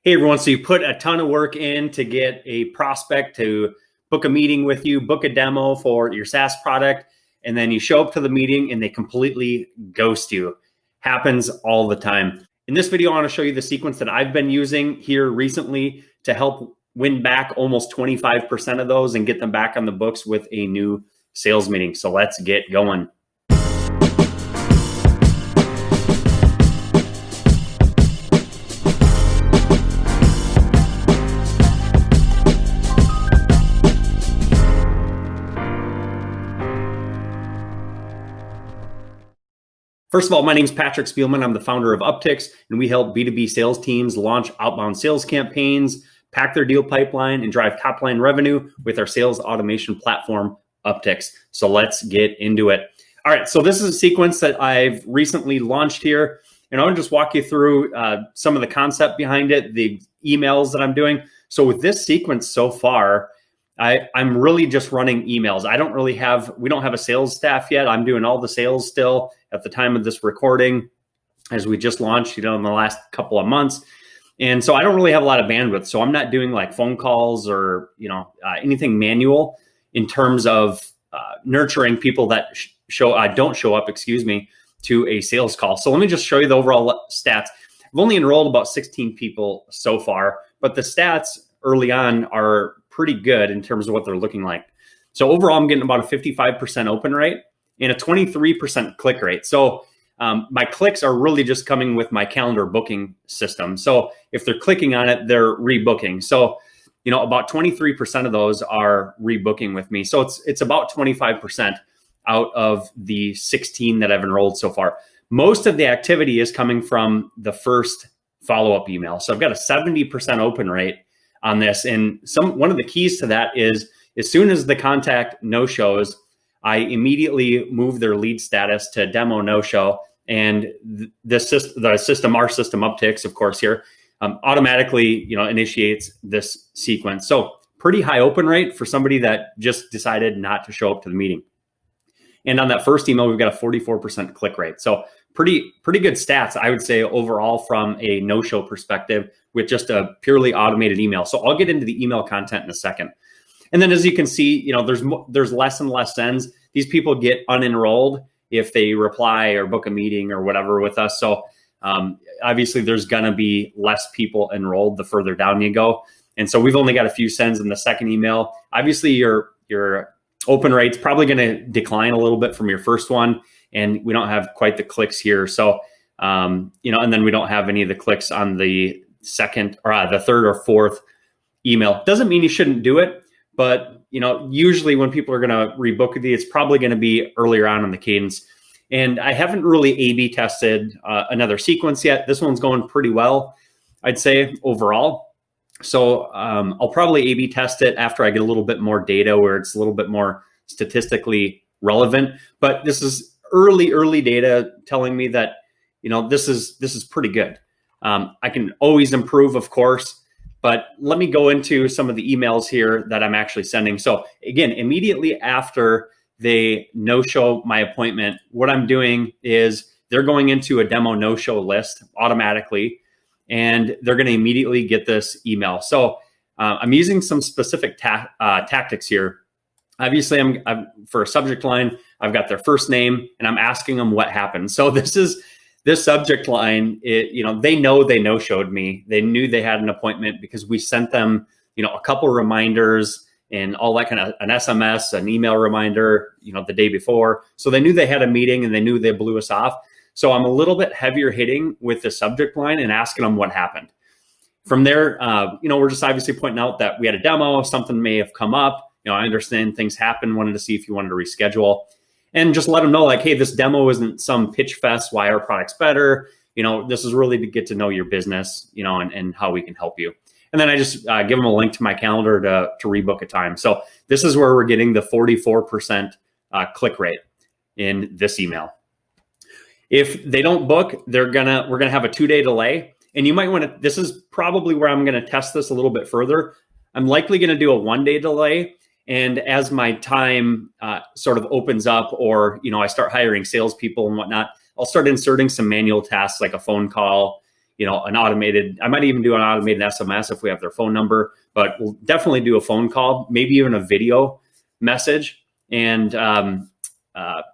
Hey everyone, so you put a ton of work in to get a prospect to book a meeting with you, book a demo for your SaaS product, and then you show up to the meeting and they completely ghost you. Happens all the time. In this video, I want to show you the sequence that I've been using here recently to help win back almost 25% of those and get them back on the books with a new sales meeting. So let's get going. First of all, my name is Patrick Spielman. I'm the founder of Upticks, and we help B2B sales teams launch outbound sales campaigns, pack their deal pipeline, and drive top-line revenue with our sales automation platform, Upticks. So let's get into it. All right, so this is a sequence that I've recently launched here, and I'll just walk you through some of the concept behind it, the emails that I'm doing. So with this sequence so far, I'm really just running emails. We don't have a sales staff yet. I'm doing all the sales still at the time of this recording, as we just launched, in the last couple of months. And so I don't really have a lot of bandwidth. So I'm not doing like phone calls or, anything manual in terms of nurturing people that don't show up, to a sales call. So let me just show you the overall stats. I've only enrolled about 16 people so far, but the stats early on are pretty good in terms of what they're looking like. So overall, I'm getting about a 55% open rate and a 23% click rate. So my clicks are really just coming with my calendar booking system. So if they're clicking on it, they're rebooking. So, about 23% of those are rebooking with me. So it's about 25% out of the 16 that I've enrolled so far. Most of the activity is coming from the first follow-up email. So I've got a 70% open rate on this. And one of the keys to that is, as soon as the contact no-shows, I immediately move their lead status to demo no-show. And our system, Upticks, of course, here automatically, initiates this sequence. So pretty high open rate for somebody that just decided not to show up to the meeting. And on that first email, we've got a 44% click rate. So pretty good stats, I would say, overall from a no-show perspective with just a purely automated email. So I'll get into the email content in a second. And then as you can see, there's less and less sends. These people get unenrolled if they reply or book a meeting or whatever with us. So obviously there's gonna be less people enrolled the further down you go. And so we've only got a few sends in the second email. Obviously your open rate's probably gonna decline a little bit from your first one, and we don't have quite the clicks here. So, and then we don't have any of the clicks on the second or the third or fourth email. Doesn't mean you shouldn't do it, but usually when people are going to rebook with you, it's probably going to be earlier on in the cadence. And I haven't really A/B tested another sequence yet. This one's going pretty well, I'd say, overall. So I'll probably A/B test it after I get a little bit more data where it's a little bit more statistically relevant. But this is early data telling me that this is pretty good. I can always improve, of course, but let me go into some of the emails here that I'm actually sending. So again, immediately after they no-show my appointment, what I'm doing is they're going into a demo no-show list automatically, and they're going to immediately get this email. So I'm using some specific tactics here. Obviously, I'm for a subject line, I've got their first name, and I'm asking them what happened. So this subject line, they know they no-showed me. They knew they had an appointment because we sent them, a couple of reminders and all that kind of an SMS, an email reminder, the day before. So they knew they had a meeting and they knew they blew us off. So I'm a little bit heavier hitting with the subject line and asking them what happened. From there, we're just obviously pointing out that we had a demo, something may have come up. I understand things happen, wanted to see if you wanted to reschedule. And just let them know, like, hey, this demo isn't some pitch fest, why our product's better. This is really to get to know your business, and how we can help you. And then I just give them a link to my calendar to rebook a time. So this is where we're getting the 44% click rate in this email. If they don't book, we're gonna have a 2-day delay. And you might want to, this is probably where I'm gonna test this a little bit further. I'm likely gonna do a 1-day delay. And as my time sort of opens up, or I start hiring salespeople and whatnot, I'll start inserting some manual tasks like a phone call, an automated, I might even do an automated SMS if we have their phone number, but we'll definitely do a phone call, maybe even a video message, and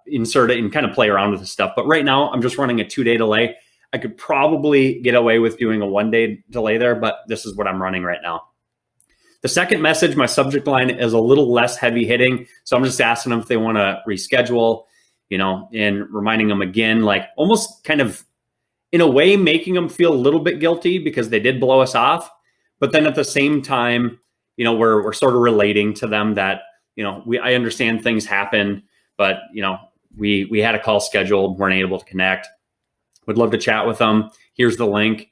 insert it and kind of play around with this stuff. But right now I'm just running a 2-day delay. I could probably get away with doing a 1-day delay there, but this is what I'm running right now. The second message, my subject line is a little less heavy hitting. So I'm just asking them if they want to reschedule, and reminding them again, like almost kind of in a way, making them feel a little bit guilty because they did blow us off. But then at the same time, we're sort of relating to them that, I understand things happen, but, we had a call scheduled, weren't able to connect. Would love to chat with them. Here's the link.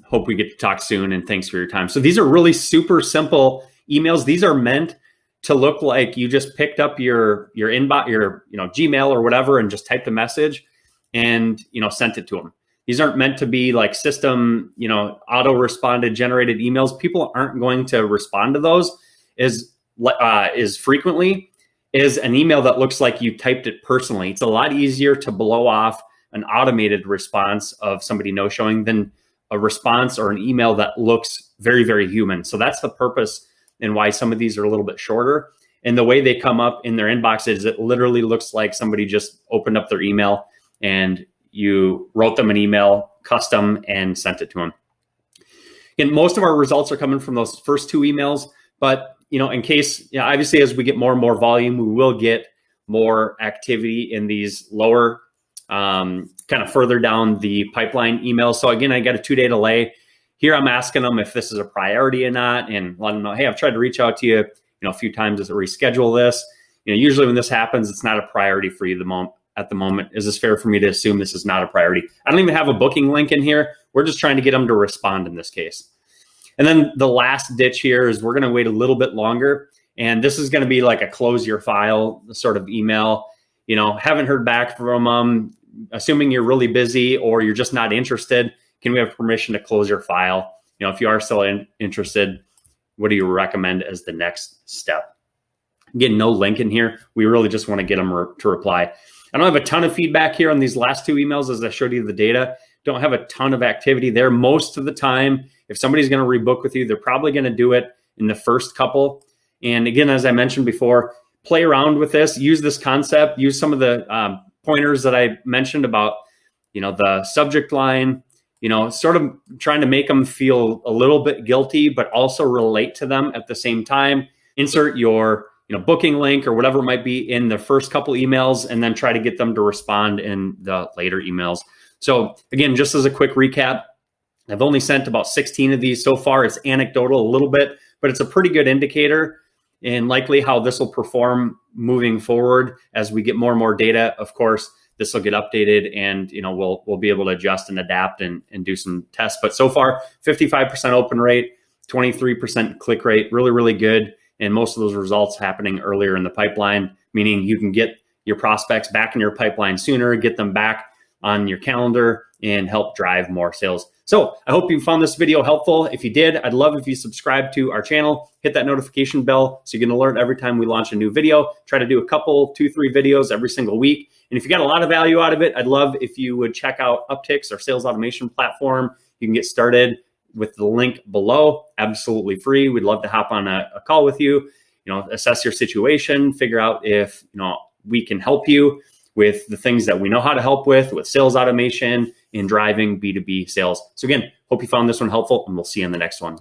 Hope we get to talk soon, and thanks for your time. So these are really super simple emails. These are meant to look like you just picked up your inbox, your Gmail or whatever, and just typed a message and sent it to them. These aren't meant to be like system, auto responded generated emails. People aren't going to respond to those as frequently as an email that looks like you typed it personally. It's a lot easier to blow off an automated response of somebody no-showing than a response or an email that looks very, very human. So that's the purpose and why some of these are a little bit shorter. And the way they come up in their inbox is it literally looks like somebody just opened up their email and you wrote them an email, custom, and sent it to them. And most of our results are coming from those first 2 emails. But, in case, obviously, as we get more and more volume, we will get more activity in these lower, kind of further down the pipeline emails. So again, I got a 2-day delay. Here I'm asking them if this is a priority or not, and letting them know, hey, I've tried to reach out to you, a few times to reschedule this. Usually when this happens, it's not a priority for you at the moment. Is this fair for me to assume this is not a priority? I don't even have a booking link in here. We're just trying to get them to respond in this case. And then the last ditch here is we're going to wait a little bit longer. And this is going to be like a close your file sort of email. Haven't heard back from them. Assuming you're really busy or you're just not interested, can we have permission to close your file? If you are still interested, what do you recommend as the next step? Again, no link in here. We really just want to get them to reply. I don't have a ton of feedback here on these last 2 emails as I showed you the data. Don't have a ton of activity there. Most of the time, if somebody's going to rebook with you, they're probably going to do it in the first couple. And again, as I mentioned before, play around with this, use this concept, use some of the pointers that I mentioned about, the subject line, sort of trying to make them feel a little bit guilty, but also relate to them at the same time. Insert your booking link or whatever it might be in the first couple emails, and then try to get them to respond in the later emails. So again, just as a quick recap, I've only sent about 16 of these so far. It's anecdotal a little bit, but it's a pretty good indicator and likely how this will perform moving forward as we get more and more data. Of course, this will get updated, and we'll be able to adjust and adapt and do some tests. But so far, 55% open rate, 23% click rate, really, really good. And most of those results happening earlier in the pipeline, meaning you can get your prospects back in your pipeline sooner, get them back on your calendar, and help drive more sales. So I hope you found this video helpful. If you did, I'd love if you subscribe to our channel, hit that notification bell so you can alert every time we launch a new video. Try to do a couple, 2, 3 videos every single week. And if you got a lot of value out of it, I'd love if you would check out Upticks, our sales automation platform. You can get started with the link below, absolutely free. We'd love to hop on a call with you, assess your situation, figure out if, we can help you with the things that we know how to help with sales automation and driving B2B sales. So again, hope you found this one helpful, and we'll see you in the next one.